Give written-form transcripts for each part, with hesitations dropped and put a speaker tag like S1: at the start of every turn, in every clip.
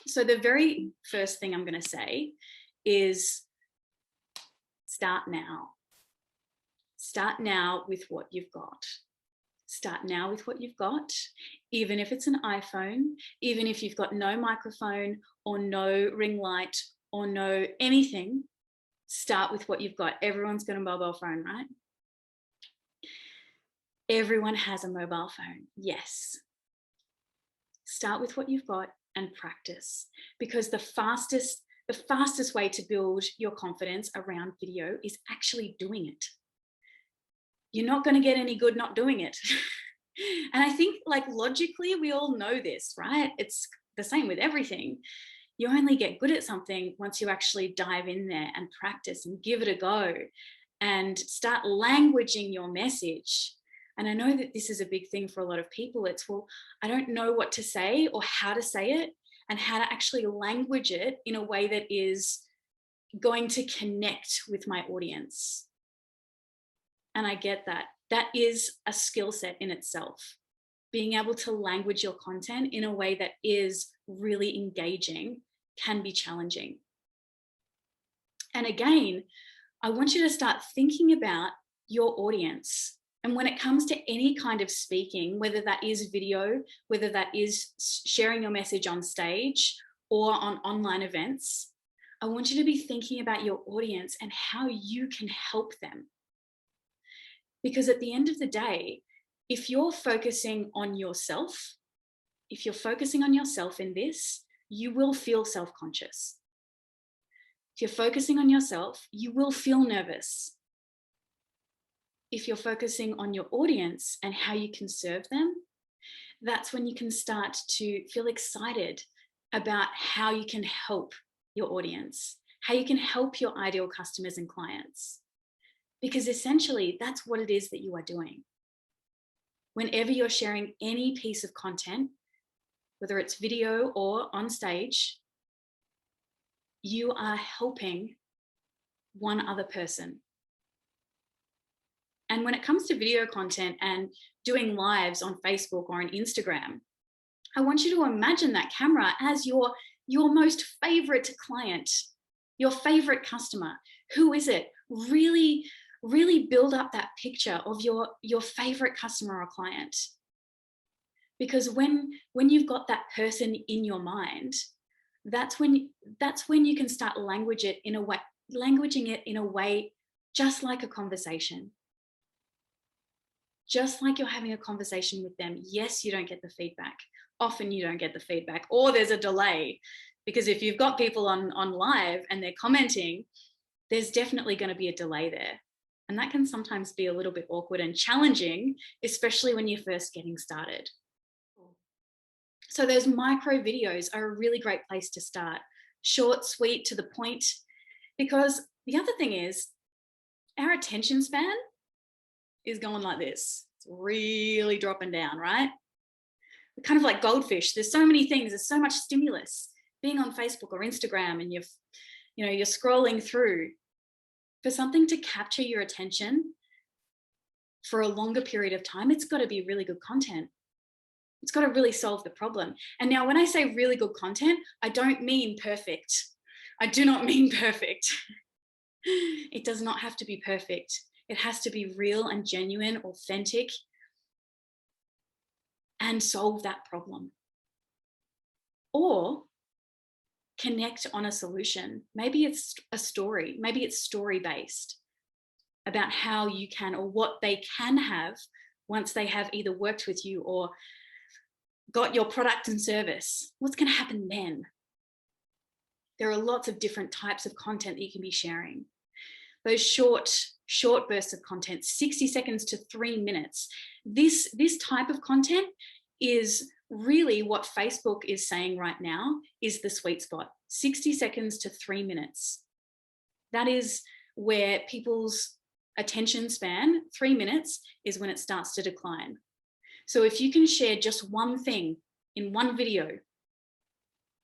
S1: So the very first thing I'm going to say is start now. Start now with what you've got. Start now with what you've got, even if it's an iPhone, even if you've got no microphone or no ring light or no anything, start with what you've got. Everyone's got a mobile phone, right? Everyone has a mobile phone, yes. Start with what you've got and practice, because the fastest way to build your confidence around video is actually doing it. You're not going to get any good not doing it. And I think, like, logically, we all know this, right? It's the same with everything. You only get good at something once you actually dive in there and practice and give it a go and start languaging your message. And I know that this is a big thing for a lot of people. It's, well, I don't know what to say or how to say it and how to actually language it in a way that is going to connect with my audience. And I get that. That is a skill set in itself. Being able to language your content in a way that is really engaging can be challenging. And again, I want you to start thinking about your audience. And when it comes to any kind of speaking, whether that is video, whether that is sharing your message on stage or on online events, I want you to be thinking about your audience and how you can help them. Because at the end of the day, if you're focusing on yourself, if you're focusing on yourself in this, you will feel self-conscious. If you're focusing on yourself, you will feel nervous. If you're focusing on your audience and how you can serve them, that's when you can start to feel excited about how you can help your audience, how you can help your ideal customers and clients. Because essentially, that's what it is that you are doing. Whenever you're sharing any piece of content, whether it's video or on stage, you are helping one other person. And when it comes to video content and doing lives on Facebook or on Instagram, I want you to imagine that camera as your most favorite client, your favorite customer. Who is it? Really build up that picture of your favorite customer or client. Because when you've got that person in your mind, that's when you can start languaging it in a way just like a conversation. Just like you're having a conversation with them. Yes, you don't get the feedback. Often you don't get the feedback, or there's a delay, because if you've got people on live and they're commenting, there's definitely going to be a delay there. And that can sometimes be a little bit awkward and challenging, especially when you're first getting started. So those micro videos are a really great place to start. Short, sweet, to the point. Because the other thing is, our attention span is going like this. It's really dropping down, right? We're kind of like goldfish. There's so many things. There's so much stimulus. Being on Facebook or Instagram and you're scrolling through. For something to capture your attention for a longer period of time, it's got to be really good content. It's got to really solve the problem. And now when I say really good content, I don't mean perfect. I do not mean perfect. It does not have to be perfect. It has to be real and genuine, authentic, and solve that problem. Or connect on a solution. Maybe it's a story. Maybe it's story-based about how you can, or what they can have once they have either worked with you or got your product and service. What's going to happen then? There are lots of different types of content that you can be sharing. Those short bursts of content, 60 seconds to 3 minutes. This type of content is really what Facebook is saying right now is the sweet spot. 60 seconds to 3 minutes. That is where people's attention span, 3 minutes, is when it starts to decline. So if you can share just one thing in one video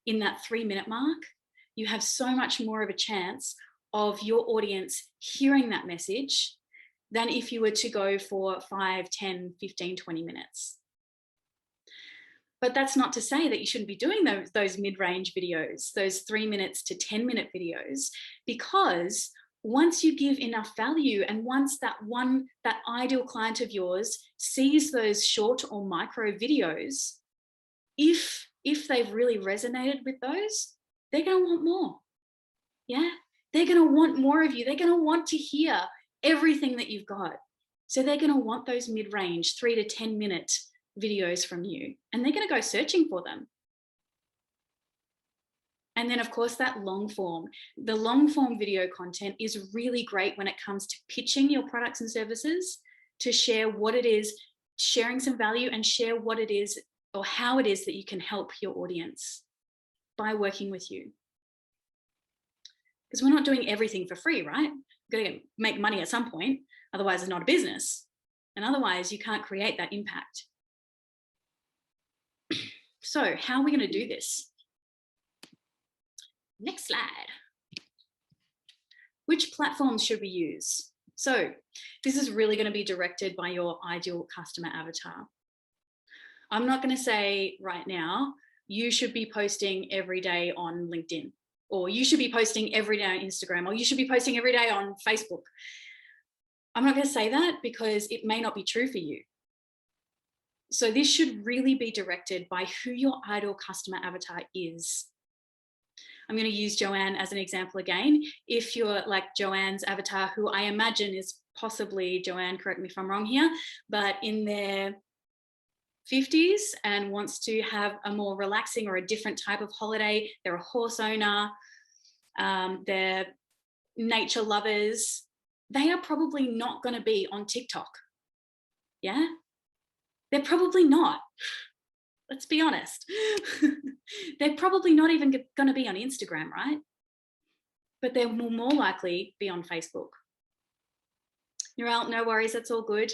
S1: in that 3-minute mark, you have so much more of a chance of your audience hearing that message than if you were to go for 5, 10, 15, 20 minutes. But that's not to say that you shouldn't be doing those mid-range videos, those 3 minutes to 10-minute videos, because once you give enough value and once that ideal client of yours sees those short or micro videos, if they've really resonated with those, they're going to want more. Yeah, they're going to want more of you. They're going to want to hear everything that you've got. So they're going to want those mid-range 3 to 10-minute videos from you, and they're going to go searching for them. And then, of course, the long form video content is really great when it comes to pitching your products and services, to share what it is, sharing some value, and share what it is or how it is that you can help your audience by working with you. Because we're not doing everything for free, right? We've got to make money at some point. Otherwise, it's not a business. And otherwise, you can't create that impact. So how are we going to do this? Next slide. Which platforms should we use? So this is really going to be directed by your ideal customer avatar. I'm not going to say right now, you should be posting every day on LinkedIn, or you should be posting every day on Instagram, or you should be posting every day on Facebook. I'm not going to say that because it may not be true for you. So this should really be directed by who your ideal customer avatar is. I'm going to use Joanne as an example again. If you're like Joanne's avatar, who I imagine is possibly, Joanne, correct me if I'm wrong here, but in their 50s and wants to have a more relaxing or a different type of holiday, they're a horse owner, they're nature lovers, they are probably not going to be on TikTok. Yeah? They're probably not. Let's be honest. They're probably not even going to be on Instagram, right? But they will more likely be on Facebook. No worries, that's all good.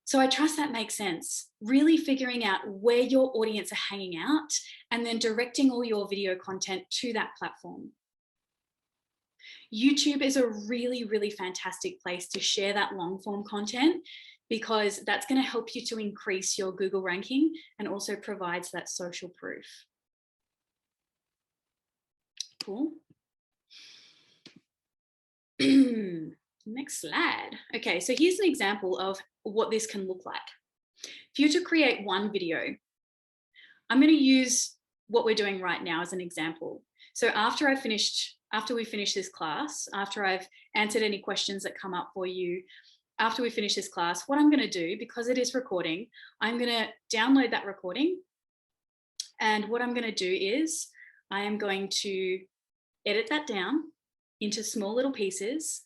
S1: So I trust that makes sense. Really figuring out where your audience are hanging out and then directing all your video content to that platform. YouTube is a really, really fantastic place to share that long form content, because that's going to help you to increase your Google ranking and also provides that social proof. Cool. Next slide. Okay, so here's an example of what this can look like. If you were to create one video, I'm going to use what we're doing right now as an example. So after we finish this class, after I've answered any questions that come up for you, after we finish this class, what I'm going to do, because it is recording, I'm going to download that recording. And what I'm going to do is I am going to edit that down into small little pieces.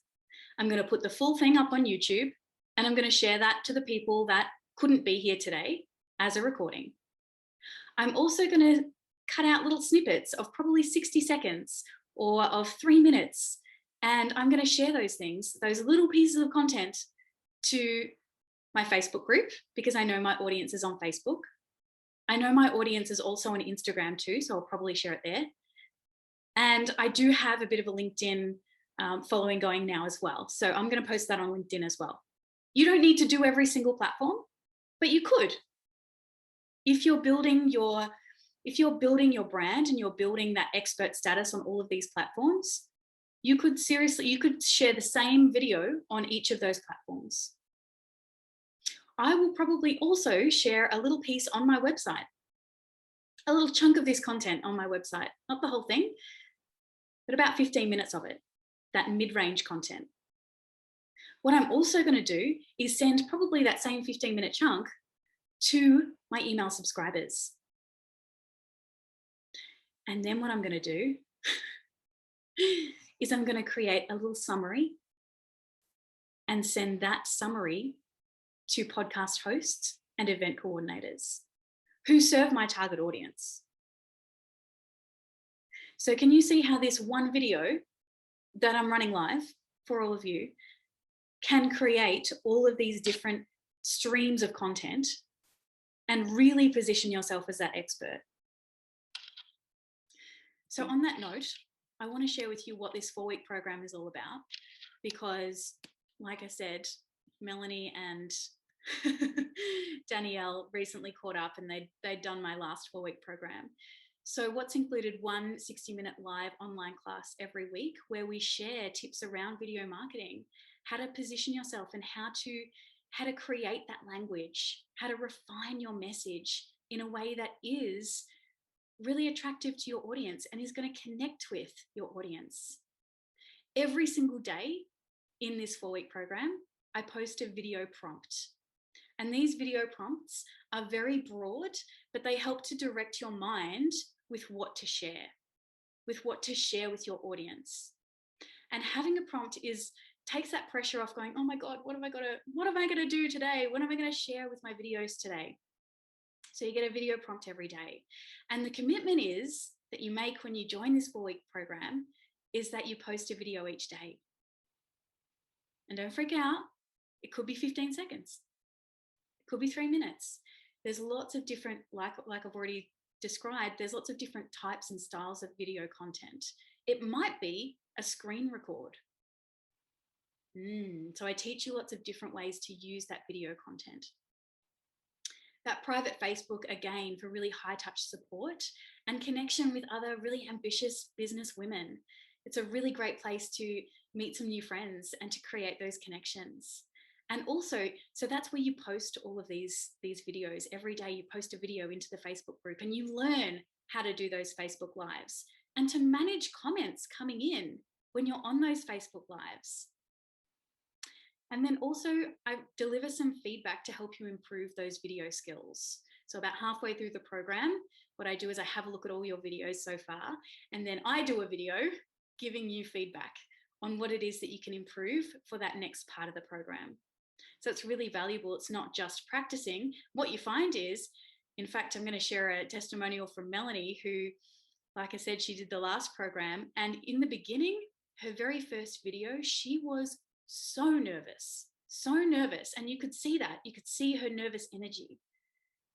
S1: I'm going to put the full thing up on YouTube, and I'm going to share that to the people that couldn't be here today as a recording. I'm also going to cut out little snippets of probably 60 seconds or of 3 minutes. And I'm going to share those things, those little pieces of content, to my Facebook group, because I know my audience is on Facebook. I know my audience is also on Instagram too, so I'll probably share it there. And I do have a bit of a LinkedIn following going now as well. So I'm going to post that on LinkedIn as well. You don't need to do every single platform, but you could. If you're building your brand and you're building that expert status on all of these platforms, you could share the same video on each of those platforms. I will probably also share a little piece on my website, a little chunk of this content on my website, not the whole thing, but about 15 minutes of it, that mid-range content. What I'm also going to do is send probably that same 15-minute chunk to my email subscribers. And then what I'm going to do is I'm going to create a little summary and send that summary to podcast hosts and event coordinators who serve my target audience. So can you see how this one video that I'm running live for all of you can create all of these different streams of content and really position yourself as that expert? So on that note, I want to share with you what this 4-week program is all about, because like I said, Melanie and Danielle recently caught up and they'd done my last 4-week program. So what's included, one 60-minute live online class every week where we share tips around video marketing, how to position yourself and how to create that language, how to refine your message in a way that is really attractive to your audience and is going to connect with your audience. Every single day in this 4-week program, I post a video prompt. And these video prompts are very broad, but they help to direct your mind with what to share with your audience. And having a prompt takes that pressure off, going, oh my God, what am I gonna do today? What am I gonna share with my videos today? So you get a video prompt every day. And the commitment is that you make when you join this 4-week program is that you post a video each day. And don't freak out. It could be 15 seconds. It could be 3 minutes. There's lots of different, like I've already described, there's lots of different types and styles of video content. It might be a screen record. So I teach you lots of different ways to use that video content. That private Facebook, again, for really high touch support and connection with other really ambitious business women. It's a really great place to meet some new friends and to create those connections. And also, so that's where you post all of these videos. Every day you post a video into the Facebook group and you learn how to do those Facebook Lives and to manage comments coming in when you're on those Facebook Lives. And then also I deliver some feedback to help you improve those video skills. So about halfway through the program, what I do is I have a look at all your videos so far, and then I do a video giving you feedback on what it is that you can improve for that next part of the program. So it's really valuable. It's not just practicing. What you find is, in fact, I'm going to share a testimonial from Melanie, who, like I said, she did the last program. And in the beginning, her very first video, she was so nervous. And you could see that. You could see her nervous energy.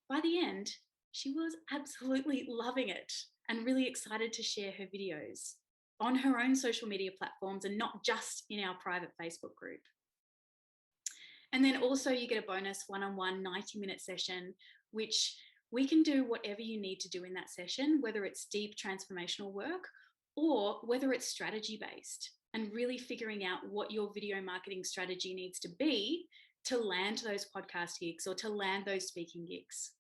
S1: By the end, she was absolutely loving it and really excited to share her videos on her own social media platforms and not just in our private Facebook group. And then also you get a bonus one-on-one 90-minute session, which we can do whatever you need to do in that session, whether it's deep transformational work or whether it's strategy-based, and really figuring out what your video marketing strategy needs to be to land those podcast gigs or to land those speaking gigs.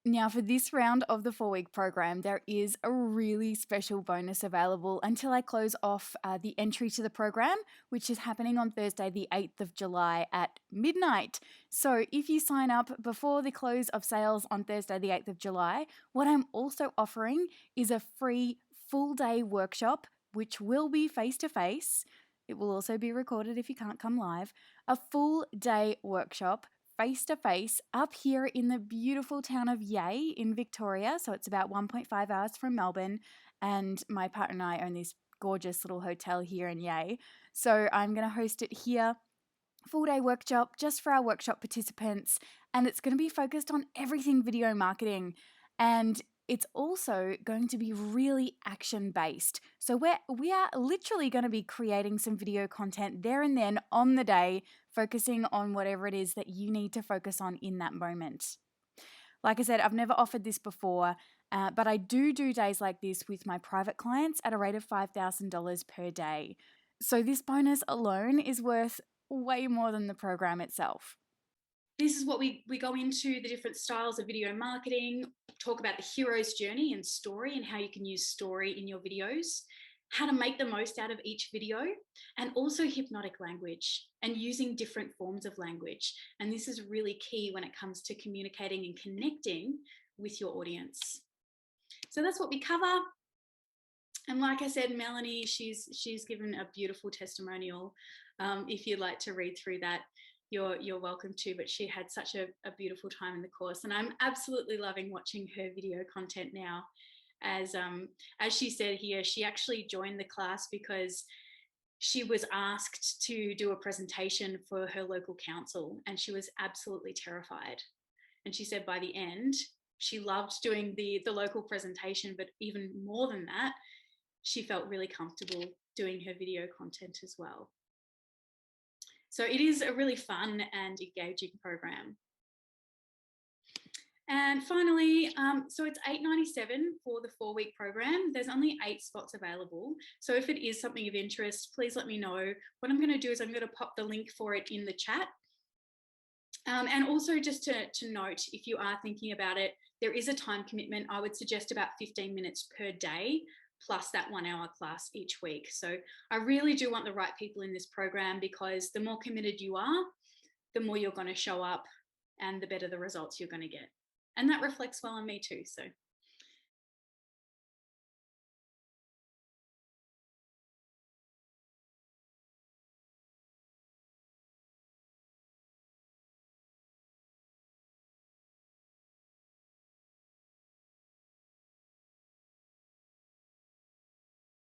S2: Now, for this round of the 4-week program, there is a really special bonus available until I close off the entry to the program, which is happening on Thursday, the 8th of July at midnight. So if you sign up before the close of sales on Thursday, the 8th of July, what I'm also offering is a free full-day workshop, which will be face-to-face. It will also be recorded if you can't come live. A full-day workshop face-to-face up here in the beautiful town of Yea in Victoria. So it's about 1.5 hours from Melbourne, and my partner and I own this gorgeous little hotel here in Yea. So I'm going to host it here, full-day workshop just for our workshop participants, and it's going to be focused on everything video marketing, and it's also going to be really action-based. So we are literally going to be creating some video content there and then on the day, focusing on whatever it is that you need to focus on in that moment. Like I said, I've never offered this before, but I do days like this with my private clients at a rate of $5,000 per day. So this bonus alone is worth way more than the program itself.
S1: This is what we go into, the different styles of video marketing, talk about the hero's journey and story and how you can use story in your videos, how to make the most out of each video, and also hypnotic language and using different forms of language. And this is really key when it comes to communicating and connecting with your audience. So that's what we cover. And like I said, Melanie, she's given a beautiful testimonial. If you'd like to read through that, you're welcome to, but she had such a beautiful time in the course, and I'm absolutely loving watching her video content now. As she said here, she actually joined the class because she was asked to do a presentation for her local council, and she was absolutely terrified. And she said by the end, she loved doing the local presentation, but even more than that, she felt really comfortable doing her video content as well. So it is a really fun and engaging program. And finally, so it's $8.97 for the 4-week program. There's only 8 spots available. So if it is something of interest, please let me know. What I'm going to do is I'm going to pop the link for it in the chat. And also just to note, if you are thinking about it, there is a time commitment. I would suggest about 15 minutes per day, plus that 1-hour class each week. So I really do want the right people in this program, because the more committed you are, the more you're going to show up and the better the results you're going to get. And that reflects well on me too. So